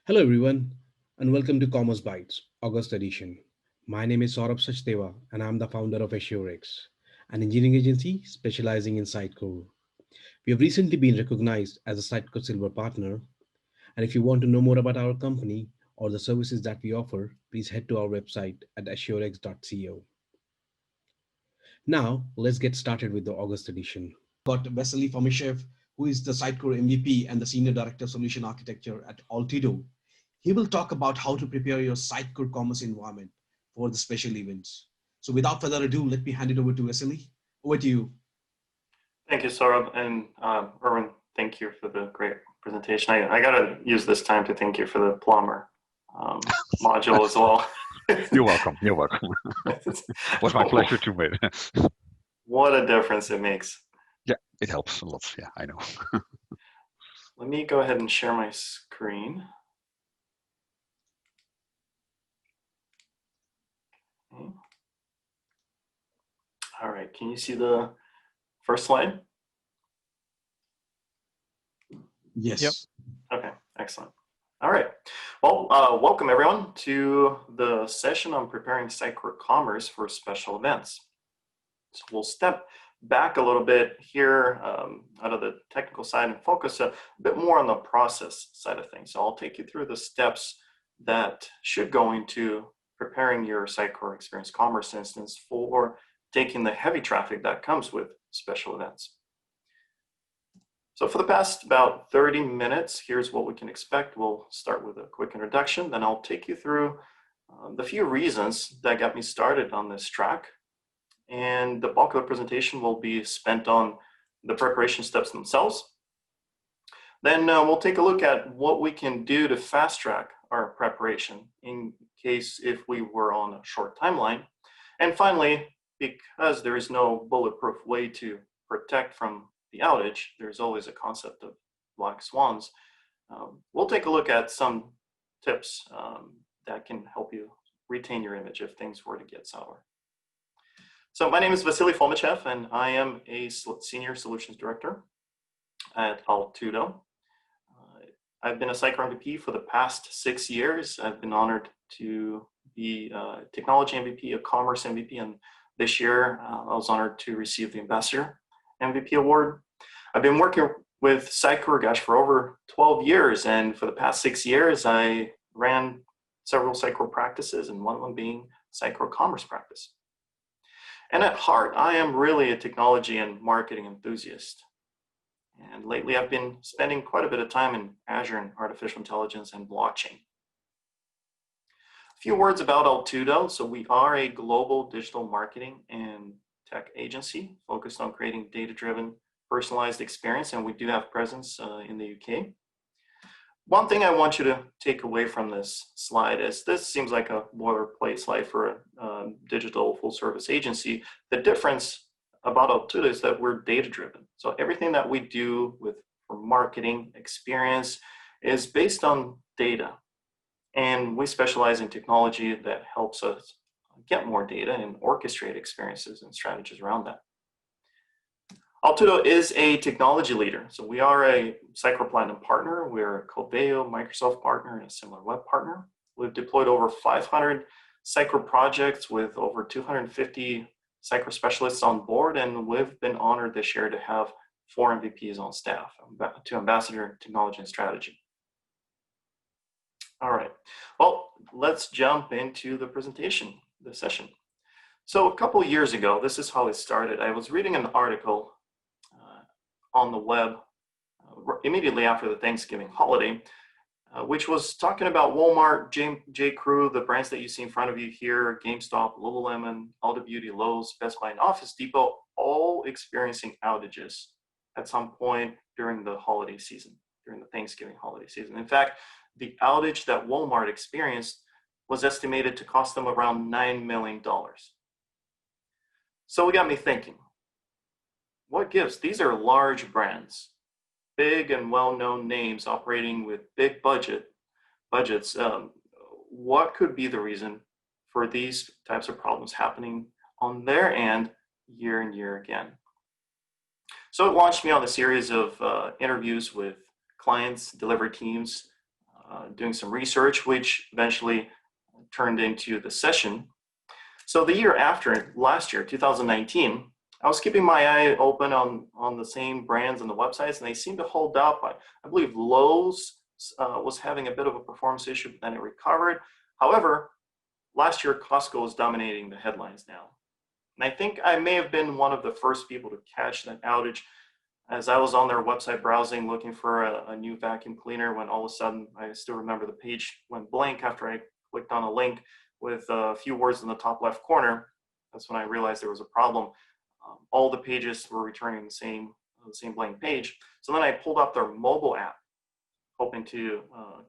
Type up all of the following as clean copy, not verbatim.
Hello, everyone, and welcome to CommerceBytes, August edition. My name is Saurabh Sachdeva, and I'm the founder of Assurex, an engineering agency specializing in Sitecore. We have recently been recognized as a Sitecore Silver Partner, and if you want to know more about our company or the services that we offer, please head to our website at assurex.co. Now, let's get started with the August edition. Got Vasiliy Fomichev, who is the Sitecore MVP and the Senior Director of Solution Architecture at Altudo. He will talk about how to prepare your Sitecore Commerce environment for the special events. So without further ado, let me hand it over to Vasiliy. Over to you. Thank you, Saurabh, and Erwin, thank you for the great presentation. I got to use this time to thank you for the plumber module as well. You're welcome. You're welcome. It was my pleasure to meet. What a difference it makes. Yeah, it helps a lot. Yeah, I know. Let me go ahead and share my screen. Okay. All right, can you see the first slide? Yes. Yep. Okay, excellent. All right. Well, welcome everyone to the session on preparing Sitecore Commerce for special events. So we'll step back a little bit here out of the technical side and focus a bit more on the process side of things. So I'll take you through the steps that should go into preparing your Sitecore Experience Commerce instance for taking the heavy traffic that comes with special events. So for the past about 30 minutes, here's what we can expect. We'll start with a quick introduction, then I'll take you through the few reasons that got me started on this track. And the bulk of the presentation will be spent on the preparation steps themselves. Then we'll take a look at what we can do to fast track our preparation in case if we were on a short timeline. And finally, because there is no bulletproof way to protect from the outage, there's always a concept of black swans. We'll take a look at some tips that can help you retain your image if things were to get sour. So my name is Vasiliy Fomichev, and I am a Senior Solutions Director at Altudo. I've been a Sitecore MVP for the past 6 years. I've been honored to be a Technology MVP, a Commerce MVP, and this year I was honored to receive the Ambassador MVP award. I've been working with Sitecore, for over 12 years, and for the past 6 years, I ran several Sitecore practices, and one of them being Sitecore Commerce practice. And at heart, I am really a technology and marketing enthusiast. And lately, I've been spending quite a bit of time in Azure and artificial intelligence and blockchain. A few words about Altudo. So we are a global digital marketing and tech agency focused on creating data-driven, personalized experience, and we do have presence in the UK. One thing I want you to take away from this slide is this seems like a boilerplate slide for a digital full-service agency. The difference about Altudo is that we're data-driven. So everything that we do for marketing experience is based on data, and we specialize in technology that helps us get more data and orchestrate experiences and strategies around that. Altudo is a technology leader. So we are a Sitecore Platinum partner. We're a Coveo, Microsoft partner, and a similar web partner. We've deployed over 500 Sitecore projects with over 250 Sitecore specialists on board, and we've been honored this year to have 4 MVPs on staff, 2 Ambassador Technology and Strategy. All right, well, let's jump into the presentation, the session. So a couple years ago, this is how it started. I was reading an article on the web immediately after the Thanksgiving holiday, which was talking about Walmart, J. Crew, the brands that you see in front of you here, GameStop, Lululemon, Ulta Beauty, Lowe's, Best Buy, and Office Depot, all experiencing outages at some point during the holiday season, during the Thanksgiving holiday season. In fact, the outage that Walmart experienced was estimated to cost them around $9 million. So it got me thinking, what gives? These are large brands, big and well-known names operating with big budgets. What could be the reason for these types of problems happening on their end year and year again? So it launched me on a series of interviews with clients, delivery teams, doing some research, which eventually turned into the session. So the year after, last year, 2019, I was keeping my eye open on the same brands and the websites, and they seemed to hold up. I believe Lowe's was having a bit of a performance issue, but then it recovered. However, last year, Costco was dominating the headlines now. And I think I may have been one of the first people to catch that outage, as I was on their website browsing looking for a new vacuum cleaner, when all of a sudden, I still remember the page went blank after I clicked on a link with a few words in the top left corner. That's when I realized there was a problem. All the pages were returning the same blank page. So then I pulled up their mobile app, hoping to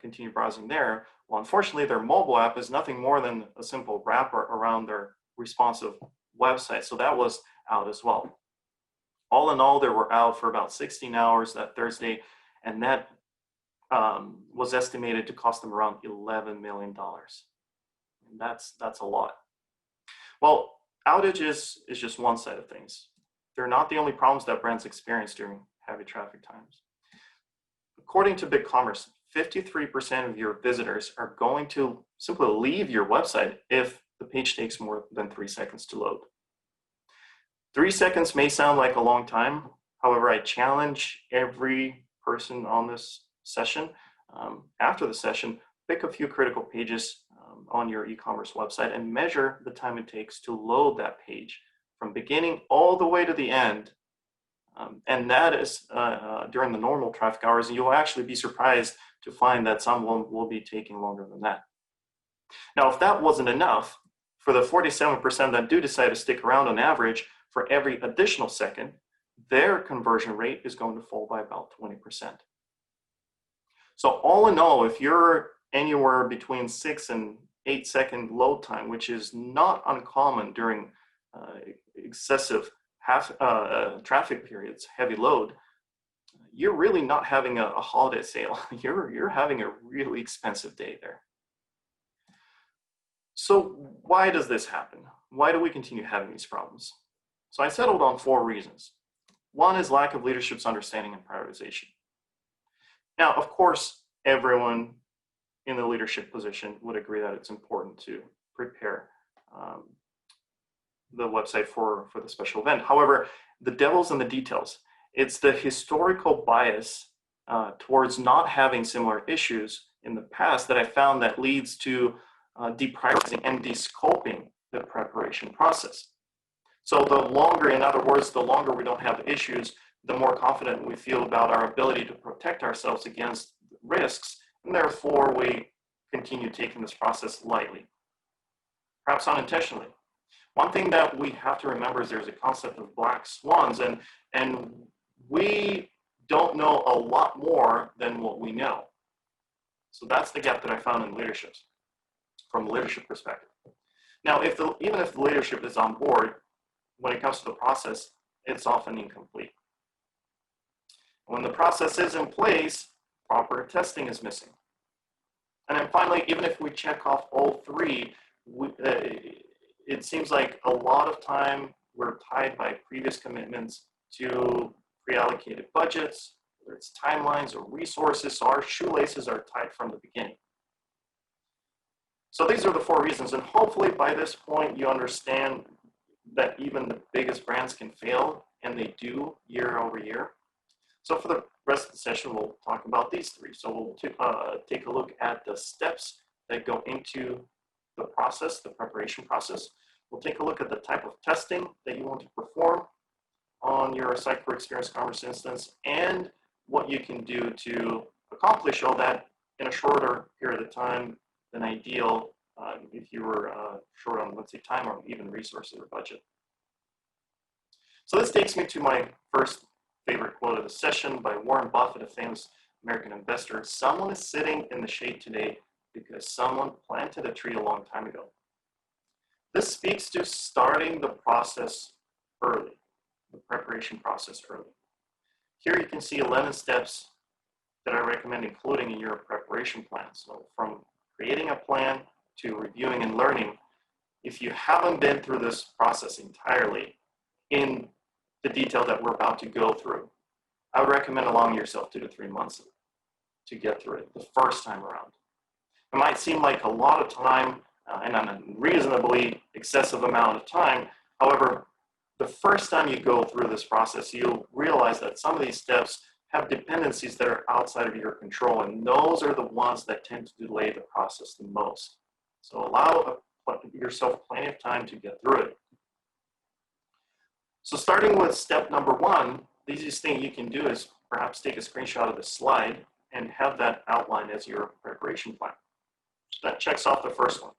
continue browsing there. Well, unfortunately, their mobile app is nothing more than a simple wrapper around their responsive website. So that was out as well. All in all, they were out for about 16 hours that Thursday, and that was estimated to cost them around $11 million. And that's a lot. Well, outages is just one side of things. They're not the only problems that brands experience during heavy traffic times. According to BigCommerce, 53% of your visitors are going to simply leave your website if the page takes more than 3 seconds to load. 3 seconds may sound like a long time. However, I challenge every person on this session, after the session, pick a few critical pages on your e-commerce website and measure the time it takes to load that page from beginning all the way to the end. And that is during the normal traffic hours, and you'll actually be surprised to find that some will be taking longer than that. Now, if that wasn't enough, for the 47% that do decide to stick around on average, for every additional second, their conversion rate is going to fall by about 20%. So all in all, if you're anywhere between 6 and 8 second load time, which is not uncommon during excessive traffic periods, heavy load, you're really not having a holiday sale. You're having a really expensive day there. So why does this happen? Why do we continue having these problems? So I settled on 4 reasons. One is lack of leadership's understanding and prioritization. Now, of course, everyone in the leadership position would agree that it's important to prepare the website for the special event. However, the devil's in the details. It's the historical bias towards not having similar issues in the past that I found that leads to deprioritizing and descoping the preparation process. So the longer, in other words, the longer we don't have issues, the more confident we feel about our ability to protect ourselves against risks, and therefore we continue taking this process lightly, perhaps unintentionally. One thing that we have to remember is there's a concept of black swans, and we don't know a lot more than what we know. So that's the gap that I found in leadership, from a leadership perspective. Now, even if the leadership is on board, when it comes to the process, it's often incomplete. When the process is in place, proper testing is missing. And then finally, even if we check off all 3, it seems like a lot of time we're tied by previous commitments to pre-allocated budgets, whether it's timelines or resources, so our shoelaces are tied from the beginning. So these are the 4 reasons, and hopefully by this point you understand that even the biggest brands can fail, and they do year over year. So for the rest of the session, we'll talk about these 3. So we'll take a look at the steps that go into the process, the preparation process. We'll take a look at the type of testing that you want to perform on your Sitecore Experience Commerce instance, and what you can do to accomplish all that in a shorter period of time than ideal if you were short on, let's say, time or even resources or budget. So this takes me to my first favorite quote of the session by Warren Buffett, a famous American investor. Someone is sitting in the shade today because someone planted a tree a long time ago. This speaks to starting the process early, the preparation process early. Here you can see 11 steps that I recommend including in your preparation plan. So from creating a plan to reviewing and learning, if you haven't been through this process entirely in the detail that we're about to go through, I would recommend allowing yourself 2 to 3 months to get through it the first time around. It might seem like a lot of time and an unreasonably excessive amount of time. However, the first time you go through this process, you'll realize that some of these steps have dependencies that are outside of your control, and those are the ones that tend to delay the process the most. So allow yourself plenty of time to get through it. So starting with step number 1, the easiest thing you can do is perhaps take a screenshot of the slide and have that outline as your preparation plan. That checks off the first one.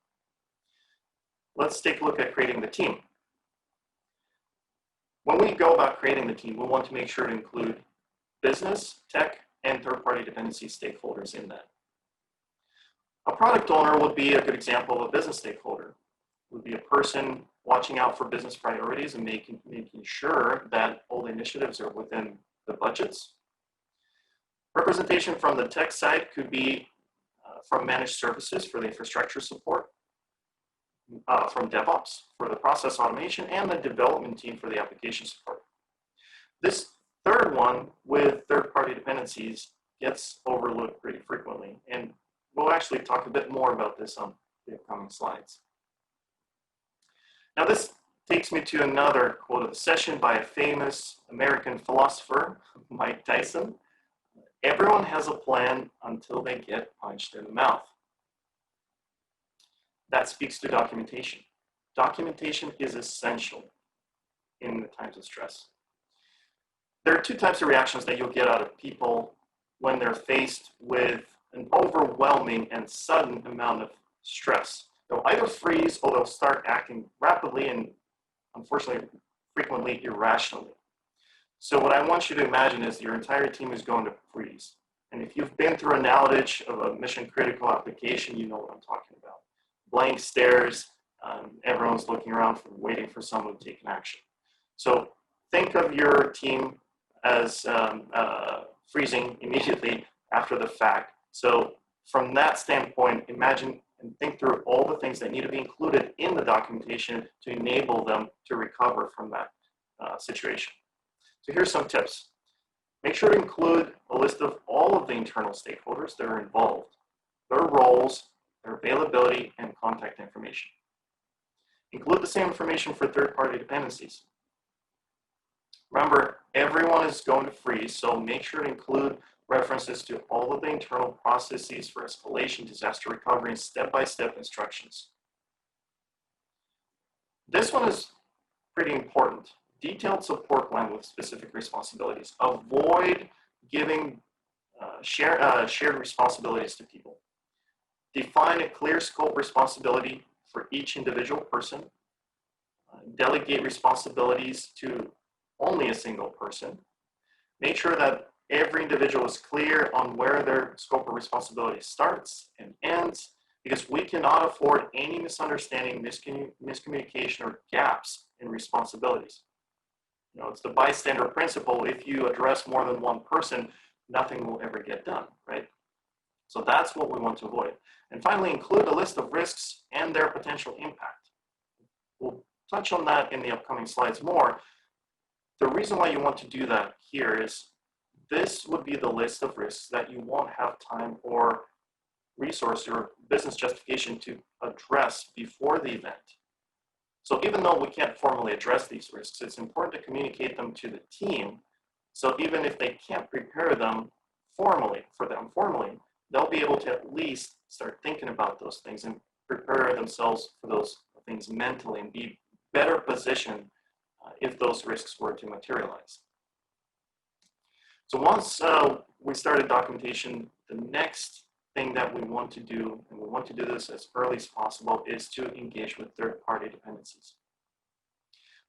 Let's take a look at creating the team. When we go about creating the team, we want to make sure to include business, tech, and third-party dependency stakeholders in that. A product owner would be a good example of a business stakeholder. It would be a person watching out for business priorities and making sure that all the initiatives are within the budgets. Representation from the tech side could be from managed services for the infrastructure support, from DevOps for the process automation, and the development team for the application support. This third one with third-party dependencies gets overlooked pretty frequently, and we'll actually talk a bit more about this on the upcoming slides. Now this takes me to another quote of the session by a famous American philosopher, Mike Tyson. Everyone has a plan until they get punched in the mouth. That speaks to documentation. Documentation is essential in the times of stress. There are 2 types of reactions that you'll get out of people when they're faced with an overwhelming and sudden amount of stress. They'll either freeze or they'll start acting rapidly and, unfortunately, frequently irrationally. So what I want you to imagine is your entire team is going to freeze. And if you've been through an outage of a mission-critical application, you know what I'm talking about. Blank stares, everyone's looking around waiting for someone to take an action. So think of your team as freezing immediately after the fact. So from that standpoint, imagine and think through all the things that need to be included in the documentation to enable them to recover from that situation. So here's some tips. Make sure to include a list of all of the internal stakeholders that are involved, their roles, their availability, and contact information. Include the same information for third-party dependencies. Remember, everyone is going to freeze, so make sure to include references to all of the internal processes for escalation, disaster recovery, and step-by-step instructions. This one is pretty important. Detailed support plan with specific responsibilities. Avoid giving shared responsibilities to people. Define a clear scope responsibility for each individual person. Delegate responsibilities to only a single person. Make sure that every individual is clear on where their scope of responsibility starts and ends, because we cannot afford any misunderstanding, miscommunication, or gaps in responsibilities. You know, it's the bystander principle. If you address more than one person, nothing will ever get done, right? So that's what we want to avoid. And finally, include a list of risks and their potential impact. We'll touch on that in the upcoming slides more. The reason why you want to do that here is this would be the list of risks that you won't have time or resource or business justification to address before the event. So even though we can't formally address these risks, it's important to communicate them to the team. So even if they can't prepare them formally, they'll be able to at least start thinking about those things and prepare themselves for those things mentally and be better positioned if those risks were to materialize. So once we started documentation, the next thing that we want to do, and we want to do this as early as possible, is to engage with third-party dependencies.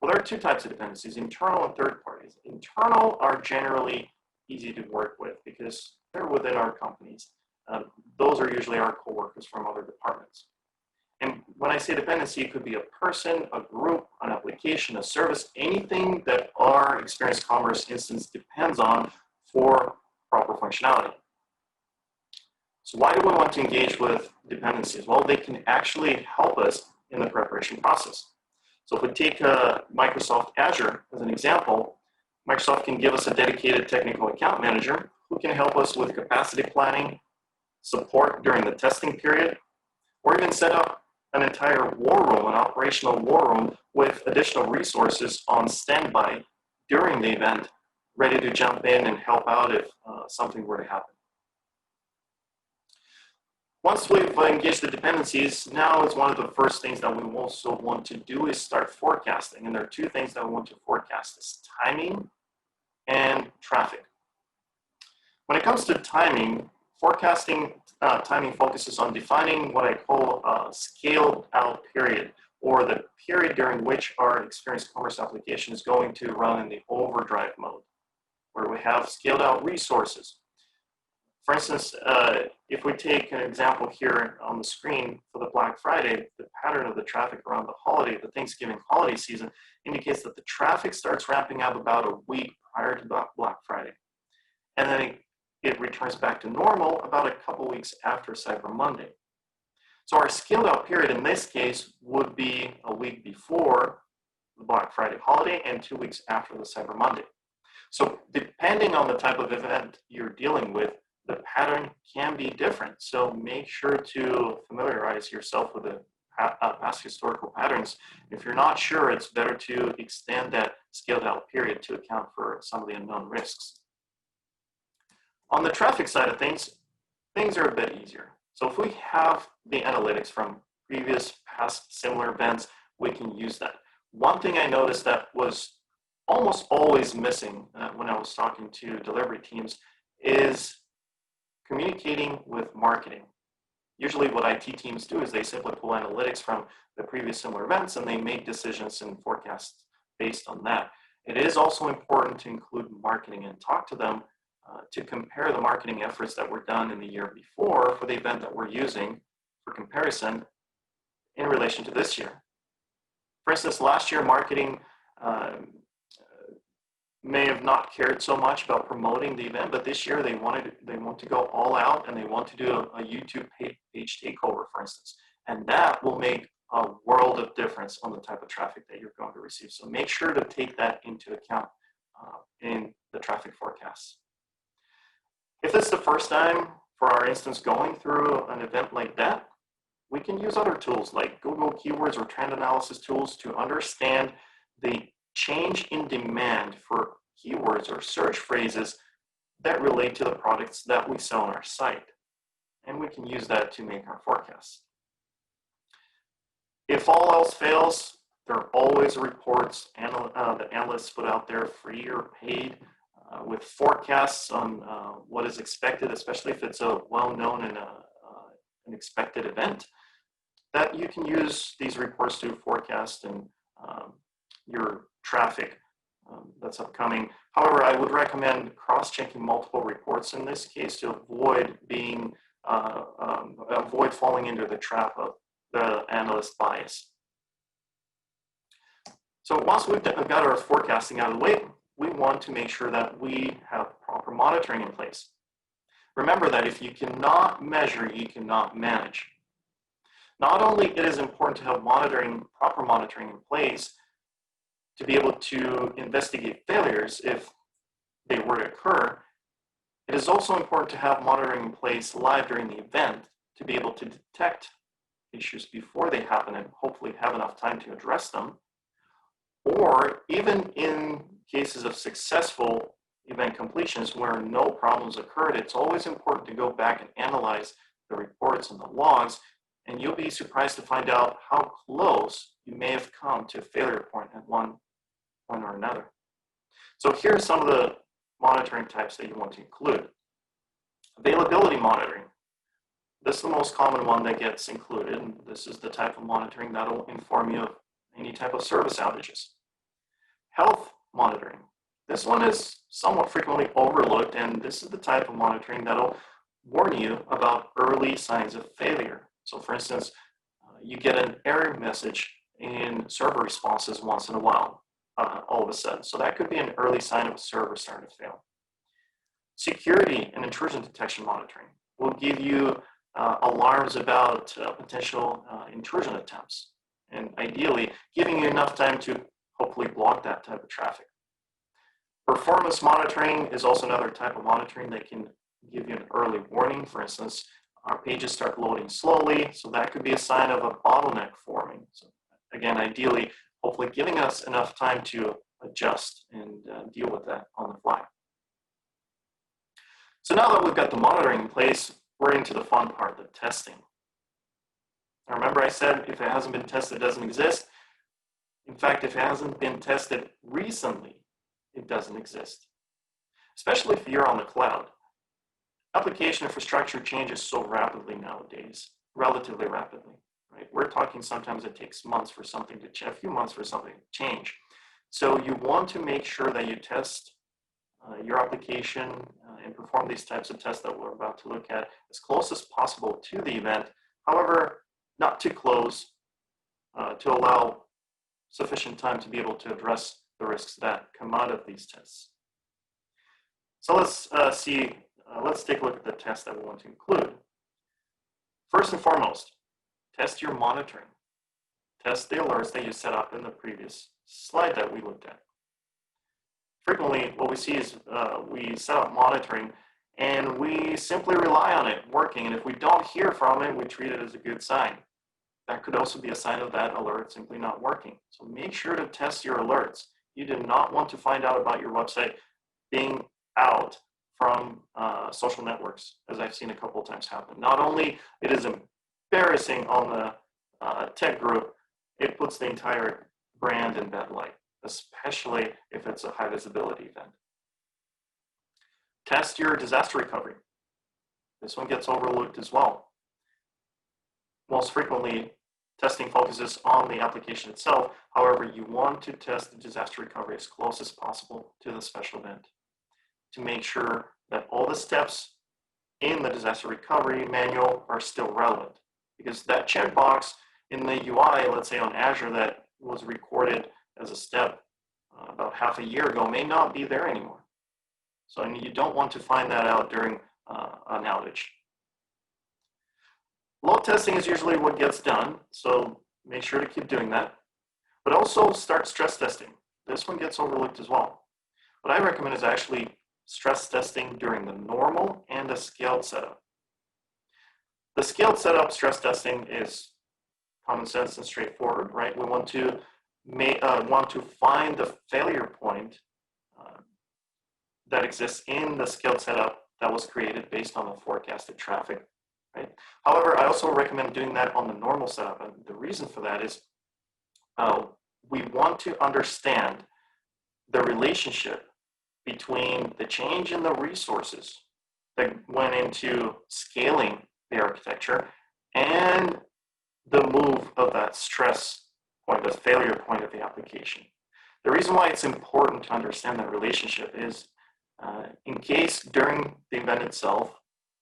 Well, there are 2 types of dependencies, internal and third parties. Internal are generally easy to work with because they're within our companies. Those are usually our coworkers from other departments. And when I say dependency, it could be a person, a group, an application, a service, anything that our Experience Commerce instance depends on for proper functionality. So why do we want to engage with dependencies? Well, they can actually help us in the preparation process. So if we take Microsoft Azure as an example, Microsoft can give us a dedicated technical account manager who can help us with capacity planning, support during the testing period, or even set up an entire war room, an operational war room with additional resources on standby during the event, ready to jump in and help out if something were to happen. Once we've engaged the dependencies, now is one of the first things that we also want to do is start forecasting. And there are two things that we want to forecast: is timing and traffic. When it comes to timing, forecasting timing focuses on defining what I call a scaled out period, or the period during which our experienced commerce application is going to run in the overdrive mode, where we have scaled out resources. For instance, if we take an example here on the screen for the Black Friday, the pattern of the traffic around the holiday, the Thanksgiving holiday season, indicates that the traffic starts ramping up about a week prior to Black Friday. And then it returns back to normal about a couple weeks after Cyber Monday. So our scaled out period in this case would be a week before the Black Friday holiday and 2 weeks after the Cyber Monday. So depending on the type of event you're dealing with, the pattern can be different. So make sure to familiarize yourself with the past historical patterns. If you're not sure, it's better to extend that scaled out period to account for some of the unknown risks. On the traffic side of things, things are a bit easier. So if we have the analytics from previous past similar events, we can use that. One thing I noticed that was almost always missing when I was talking to delivery teams is communicating with marketing. Usually what IT teams do is they simply pull analytics from the previous similar events and they make decisions and forecasts based on that. It is also important to include marketing and talk to them to compare the marketing efforts that were done in the year before for the event that we're using for comparison in relation to this year. For instance, last year marketing may have not cared so much about promoting the event, but this year they want to go all out and they want to do a YouTube page takeover, for instance. And that will make a world of difference on the type of traffic that you're going to receive. So make sure to take that into account in the traffic forecasts. If it's the first time, for our instance, going through an event like that, we can use other tools like Google Keywords or trend analysis tools to understand the change in demand for keywords or search phrases that relate to the products that we sell on our site. And we can use that to make our forecasts. If all else fails, there are always reports that analysts put out there, free or paid, with forecasts on what is expected, especially if it's a well-known and an expected event, that you can use these reports to forecast and your traffic that's upcoming. However, I would recommend cross-checking multiple reports in this case to avoid being avoid falling into the trap of the analyst bias. So once we've got our forecasting out of the way, we want to make sure that we have proper monitoring in place. Remember that if you cannot measure, you cannot manage. Not only it is important to have proper monitoring in place to be able to investigate failures if they were to occur, it is also important to have monitoring in place live during the event to be able to detect issues before they happen and hopefully have enough time to address them. Or even in cases of successful event completions where no problems occurred, it's always important to go back and analyze the reports and the logs, and you'll be surprised to find out how close you may have come to a failure point at one point or another. So here are some of the monitoring types that you want to include. Availability monitoring. This is the most common one that gets included, and this is the type of monitoring that will inform you of any type of service outages. Health monitoring. This one is somewhat frequently overlooked, and this is the type of monitoring that will warn you about early signs of failure. So for instance, you get an error message in server responses once in a while, all of a sudden. So that could be an early sign of a server starting to fail. Security and intrusion detection monitoring will give you alarms about potential intrusion attempts, and ideally giving you enough time to hopefully block that type of traffic. Performance monitoring is also another type of monitoring that can give you an early warning. For instance, our pages start loading slowly, so that could be a sign of a bottleneck forming. So again, ideally, hopefully giving us enough time to adjust and deal with that on the fly. So now that we've got the monitoring in place, we're into the fun part, the testing. Now remember I said if it hasn't been tested, it doesn't exist. In fact, if it hasn't been tested recently, it doesn't exist. Especially if you're on the cloud. Application infrastructure changes so rapidly nowadays, relatively rapidly. Right? We're talking sometimes it takes months for something to change, a few months for something to change. So you want to make sure that you test your application and perform these types of tests that we're about to look at as close as possible to the event. However, not too close to allow sufficient time to be able to address the risks that come out of these tests. So let's take a look at the tests that we want to include. First and foremost, test your monitoring. Test the alerts that you set up in the previous slide that we looked at. Frequently, what we see is we set up monitoring and we simply rely on it working. And if we don't hear from it, we treat it as a good sign. That could also be a sign of that alert simply not working. So make sure to test your alerts. You do not want to find out about your website being out from social networks, as I've seen a couple of times happen. Not only it is embarrassing on the tech group, it puts the entire brand in bad light, especially if it's a high visibility event. Test your disaster recovery. This one gets overlooked as well. Most frequently, testing focuses on the application itself. However, you want to test the disaster recovery as close as possible to the special event to make sure that all the steps in the disaster recovery manual are still relevant. Because that checkbox in the UI, let's say on Azure, that was recorded as a step about half a year ago may not be there anymore. So you don't want to find that out during an outage. Load testing is usually what gets done, so make sure to keep doing that. But also start stress testing. This one gets overlooked as well. What I recommend is actually stress testing during the normal and the scaled setup. The scaled setup stress testing is common sense and straightforward, right? We want to find the failure point that exists in the scaled setup that was created based on the forecasted traffic, right? However, I also recommend doing that on the normal setup. And the reason for that is we want to understand the relationship between the change in the resources that went into scaling the architecture and the move of that stress point, the failure point of the application. The reason why it's important to understand that relationship is in case during the event itself,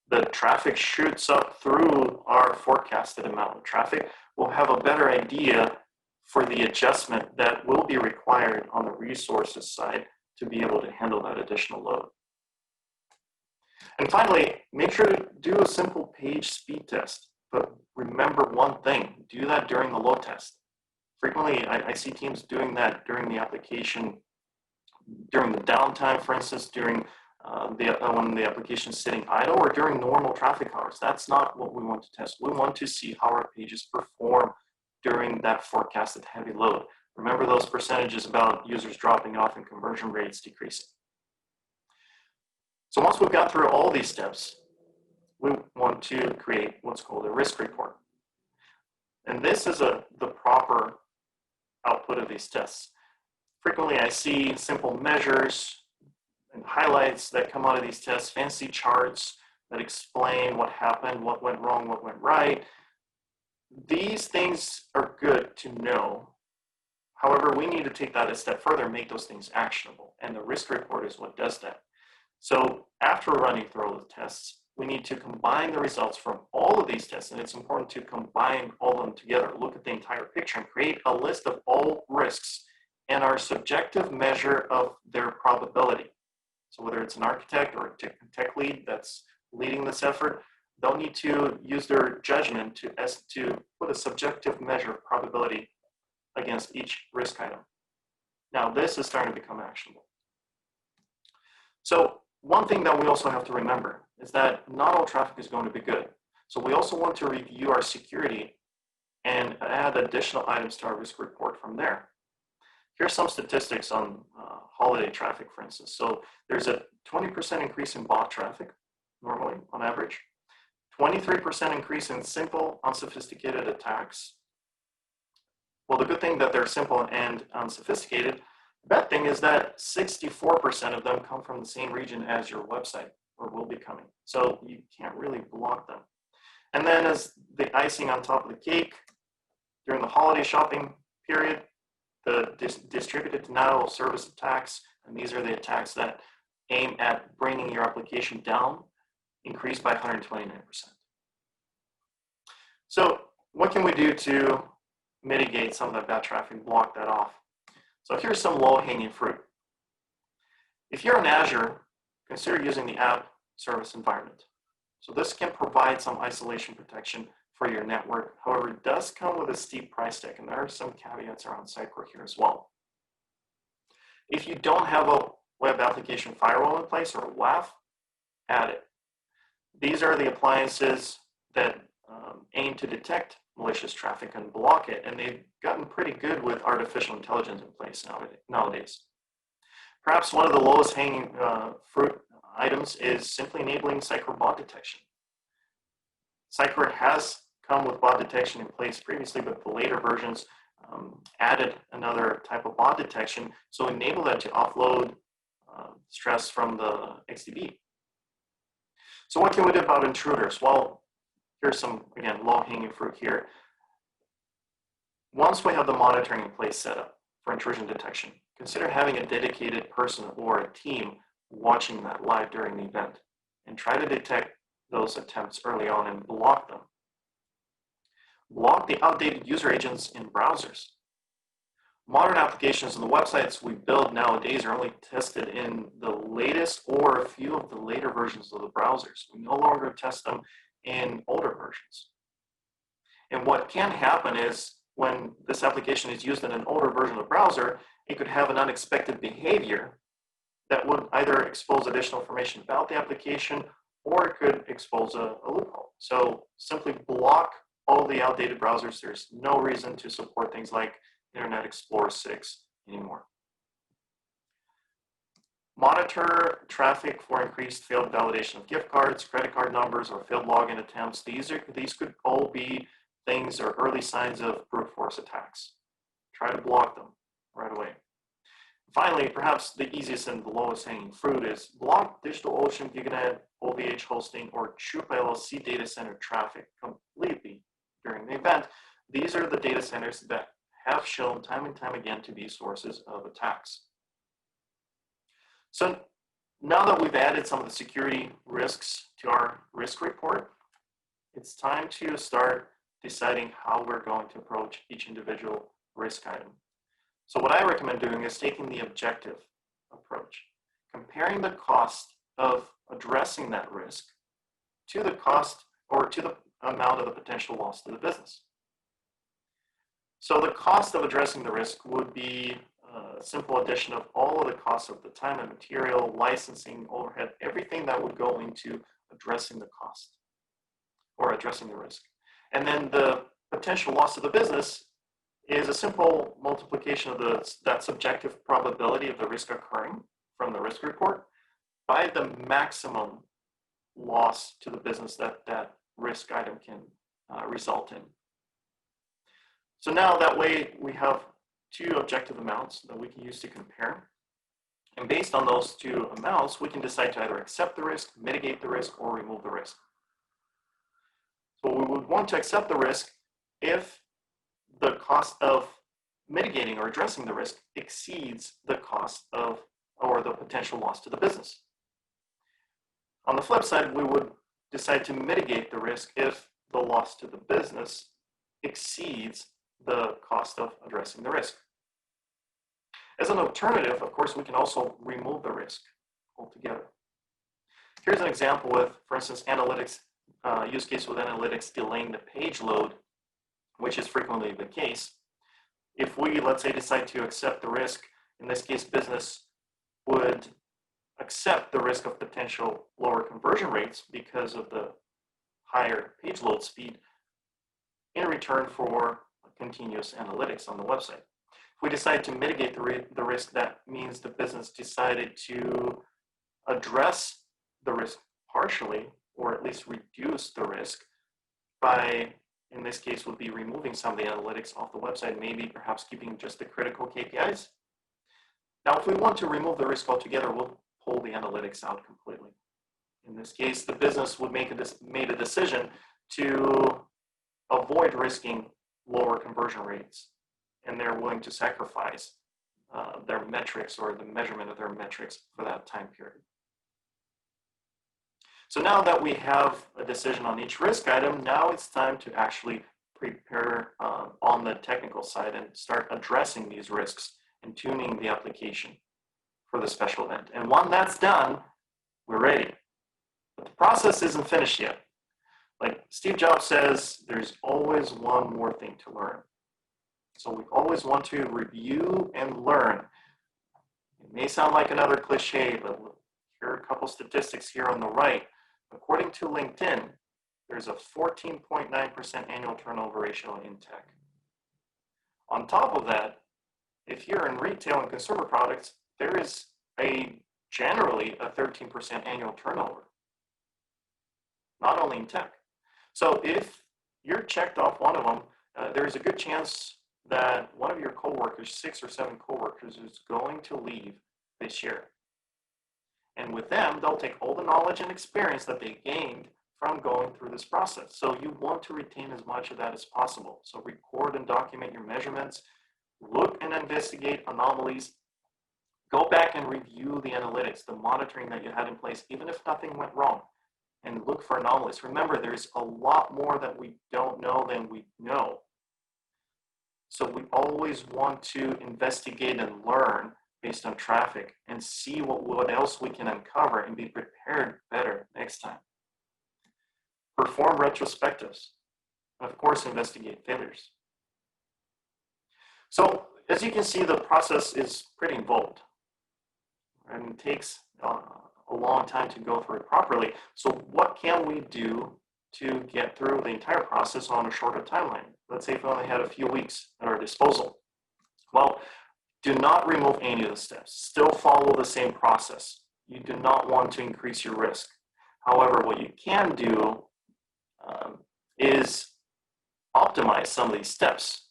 the traffic shoots up through our forecasted amount of traffic, we'll have a better idea for the adjustment that will be required on the resources side to be able to handle that additional load. And finally, make sure to do a simple page speed test. But remember one thing, do that during the load test. Frequently, I see teams doing that during the application, during the downtime, for instance, during when the application is sitting idle, or during normal traffic hours. That's not what we want to test. We want to see how our pages perform during that forecasted heavy load. Remember those percentages about users dropping off and conversion rates decreasing. So once we've got through all these steps, we want to create what's called a risk report. And this is the proper output of these tests. Frequently, I see simple measures and highlights that come out of these tests, fancy charts that explain what happened, what went wrong, what went right. These things are good to know. However, we need to take that a step further and make those things actionable. And the risk report is what does that. So after running through all the tests, we need to combine the results from all of these tests. And it's important to combine all of them together, look at the entire picture and create a list of all risks and our subjective measure of their probability. So whether it's an architect or a tech lead that's leading this effort, they'll need to use their judgment to put a subjective measure of probability against each risk item. Now, this is starting to become actionable. So one thing that we also have to remember is that not all traffic is going to be good. So we also want to review our security and add additional items to our risk report from there. Here's some statistics on holiday traffic, for instance. So there's a 20% increase in bot traffic, normally on average, 23% increase in simple, unsophisticated attacks. Well, the good thing that they're simple and unsophisticated, the bad thing is that 64% of them come from the same region as your website, or will be coming. So you can't really block them. And then as the icing on top of the cake, during the holiday shopping period, the distributed denial of service attacks, and these are the attacks that aim at bringing your application down, increased by 129%. So what can we do to mitigate some of that bad traffic, block that off? So here's some low-hanging fruit. If you're on Azure, consider using the app service environment. So this can provide some isolation protection for your network. However, it does come with a steep price tag, and there are some caveats around Sitecore here as well. If you don't have a web application firewall in place, or a WAF, add it. These are the appliances that aim to detect malicious traffic and block it, and they've gotten pretty good with artificial intelligence in place nowadays. Perhaps one of the lowest hanging fruit items is simply enabling Sitecore bot detection. Sitecore has come with bot detection in place previously, but the later versions added another type of bot detection, so enable that to offload stress from the XDB. So what can we do about intruders? Well, here's some, again, low-hanging fruit here. Once we have the monitoring in place set up for intrusion detection, consider having a dedicated person or a team watching that live during the event, and try to detect those attempts early on and block them. Block the outdated user agents in browsers. Modern applications and the websites we build nowadays are only tested in the latest or a few of the later versions of the browsers. We no longer test them in older versions. And what can happen is when this application is used in an older version of the browser, it could have an unexpected behavior that would either expose additional information about the application, or it could expose a loophole. So simply block all the outdated browsers. There's no reason to support things like Internet Explorer 6 anymore. Monitor traffic for increased failed validation of gift cards, credit card numbers, or failed login attempts. These could all be things or early signs of brute force attacks. Try to block them right away. Finally, perhaps the easiest and the lowest hanging fruit is block DigitalOcean, GigaNet, OVH hosting, or Chupa LLC data center traffic completely during the event. These are the data centers that have shown time and time again to be sources of attacks. So now that we've added some of the security risks to our risk report, it's time to start deciding how we're going to approach each individual risk item. So what I recommend doing is taking the objective approach, comparing the cost of addressing that risk to the cost or to the amount of the potential loss to the business. So the cost of addressing the risk would be a simple addition of all of the costs of the time and material, licensing, overhead, everything that would go into addressing the cost or addressing the risk. And then the potential loss of the business is a simple multiplication of that subjective probability of the risk occurring from the risk report by the maximum loss to the business that risk item can result in. So now that way we have two objective amounts that we can use to compare. And based on those two amounts, we can decide to either accept the risk, mitigate the risk, or remove the risk. So we would want to accept the risk if the cost of mitigating or addressing the risk exceeds the cost of or the potential loss to the business. On the flip side, we would decide to mitigate the risk if the loss to the business exceeds the cost of addressing the risk. As an alternative, of course, we can also remove the risk altogether. Here's an example with, for instance, analytics, use case with analytics delaying the page load, which is frequently the case. If we, let's say, decide to accept the risk, in this case, business would accept the risk of potential lower conversion rates because of the higher page load speed in return for continuous analytics on the website. If we decide to mitigate the risk, that means the business decided to address the risk partially, or at least reduce the risk by, in this case, would be removing some of the analytics off the website, maybe perhaps keeping just the critical KPIs. Now, if we want to remove the risk altogether, we'll pull the analytics out completely. In this case, the business would made a decision to avoid risking lower conversion rates, and they're willing to sacrifice their metrics or the measurement of their metrics for that time period. So now that we have a decision on each risk item, now it's time to actually prepare on the technical side and start addressing these risks and tuning the application for the special event. And when that's done, we're ready. But the process isn't finished yet. Like Steve Jobs says, there's always one more thing to learn. So we always want to review and learn. It may sound like another cliche, but here are a couple statistics here on the right. According to LinkedIn, there's a 14.9% annual turnover ratio in tech. On top of that, if you're in retail and consumer products, there is generally a 13% annual turnover, not only in tech. So if you're checked off one of them, there's a good chance that one of your coworkers, 6 or 7 coworkers, is going to leave this year. And with them, they'll take all the knowledge and experience that they gained from going through this process. So you want to retain as much of that as possible. So record and document your measurements, look and investigate anomalies, go back and review the analytics, the monitoring that you had in place, even if nothing went wrong, and look for anomalies. Remember, there's a lot more that we don't know than we know. So we always want to investigate and learn based on traffic and see what else we can uncover and be prepared better next time. Perform retrospectives. And of course, investigate failures. So as you can see, the process is pretty involved, and it takes a long time to go through it properly. So what can we do to get through the entire process on a shorter timeline? Let's say if we only had a few weeks at our disposal. Well, do not remove any of the steps. Still follow the same process. You do not want to increase your risk. However, what you can do is optimize some of these steps.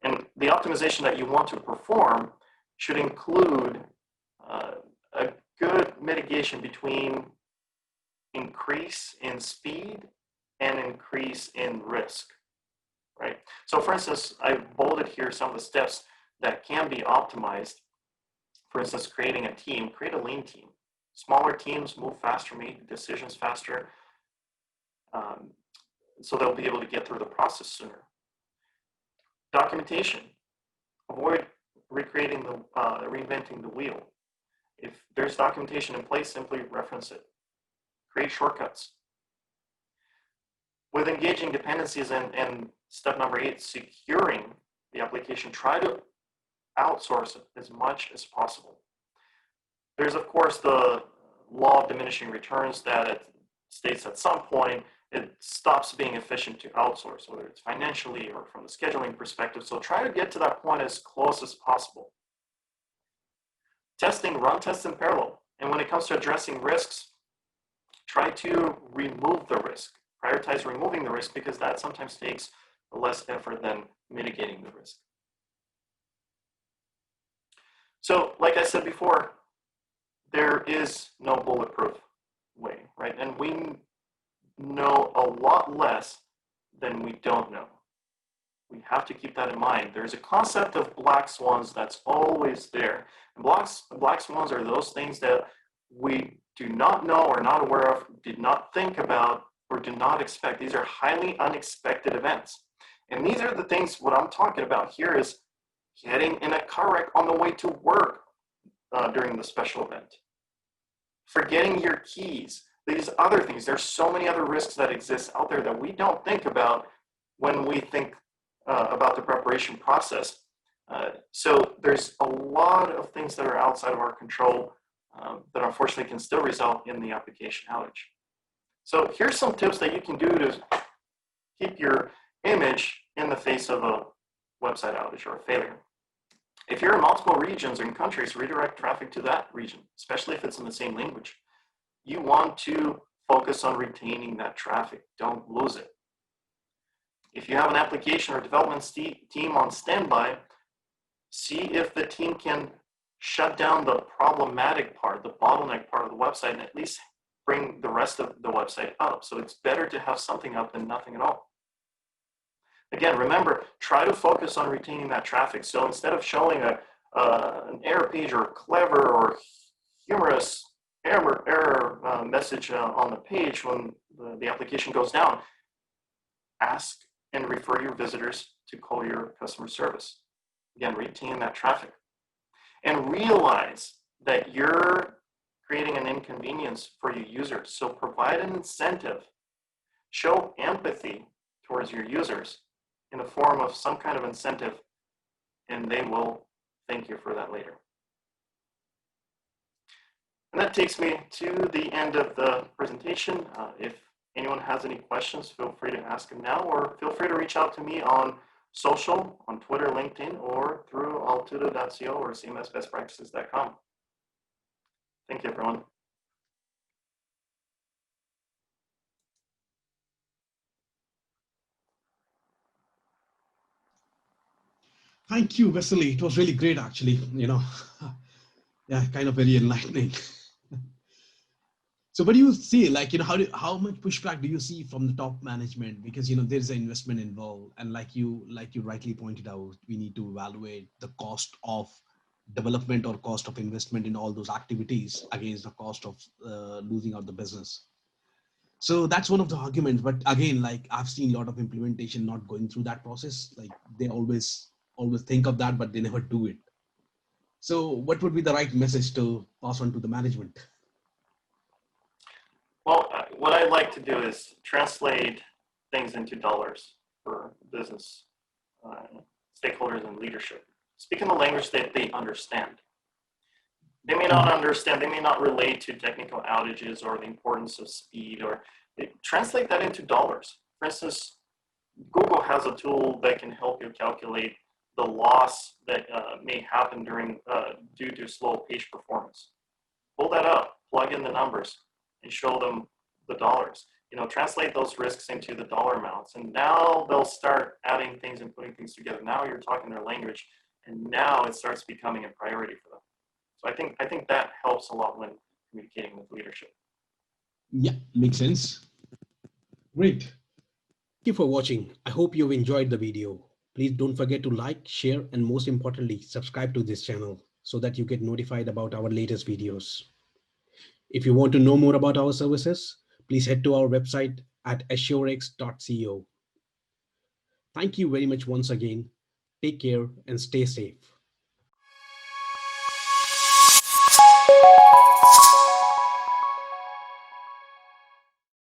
And the optimization that you want to perform should include a good mitigation between increase in speed and increase in risk, right? So for instance, I bolded here some of the steps that can be optimized. For instance, creating a team, create a lean team. Smaller teams move faster, make decisions faster, so they'll be able to get through the process sooner. Documentation. Avoid reinventing the wheel. If there's documentation in place, simply reference it. Create shortcuts. With engaging dependencies and step number 8, securing the application, try to outsource it as much as possible. There's, of course, the law of diminishing returns that it states at some point it stops being efficient to outsource, whether it's financially or from the scheduling perspective. So try to get to that point as close as possible. Testing, run tests in parallel. And when it comes to addressing risks, try to remove the risk. Prioritize removing the risk, because that sometimes takes less effort than mitigating the risk. So like I said before, there is no bulletproof way, right? And we know a lot less than we don't know. We have to keep that in mind. There's a concept of black swans that's always there. And black swans are those things that we do not know or not aware of, did not think about, or do not expect. These are highly unexpected events. And these are the things, what I'm talking about here is getting in a car wreck on the way to work during the special event. Forgetting your keys. These other things. There's so many other risks that exist out there that we don't think about when we think about the preparation process. So there's a lot of things that are outside of our control. that unfortunately can still result in the application outage. So here's some tips that you can do to keep your image in the face of a website outage or a failure. If you're in multiple regions and countries, redirect traffic to that region, especially if it's in the same language. You want to focus on retaining that traffic. Don't lose it. If you have an application or development team on standby, see if the team can shut down the problematic part, the bottleneck part of the website, and at least bring the rest of the website up. So it's better to have something up than nothing at all. Again, remember, try to focus on retaining that traffic. So instead of showing an error page or a clever or humorous error message on the page when the application goes down, ask and refer your visitors to call your customer service. Again, retain that traffic. And realize that you're creating an inconvenience for your users. So provide an incentive. Show empathy towards your users in the form of some kind of incentive, and they will thank you for that later. And that takes me to the end of the presentation. If anyone has any questions, feel free to ask them now, or feel free to reach out to me on social, on Twitter, LinkedIn, or through altudo.co or cmsbestpractices.com. Thank you, everyone. Thank you, Vasiliy. It was really great, actually. Yeah, kind of very enlightening. So what do you see, like, how much pushback do you see from the top management? Because, there's an investment involved. And like you rightly pointed out, we need to evaluate the cost of development or cost of investment in all those activities against the cost of losing out the business. So that's one of the arguments. But again, like I've seen a lot of implementation not going through that process. Like they always think of that, but they never do it. So what would be the right message to pass on to the management? Well, what I like to do is translate things into dollars for business stakeholders and leadership. Speak in the language that they understand. They may not understand, they may not relate to technical outages or the importance of speed, or they translate that into dollars. For instance, Google has a tool that can help you calculate the loss that may happen due to slow page performance. Pull that up, plug in the numbers, and show them the dollars. Translate those risks into the dollar amounts, and now they'll start adding things and putting things together. Now you're talking their language, and now it starts becoming a priority for them. So I think that helps a lot when communicating with leadership. Yeah, makes sense. Great. Thank you for watching. I hope you've enjoyed the video. Please don't forget to like, share, and most importantly, subscribe to this channel so that you get notified about our latest videos. If you want to know more about our services, please head to our website at assurex.co. Thank you very much once again. Take care and stay safe.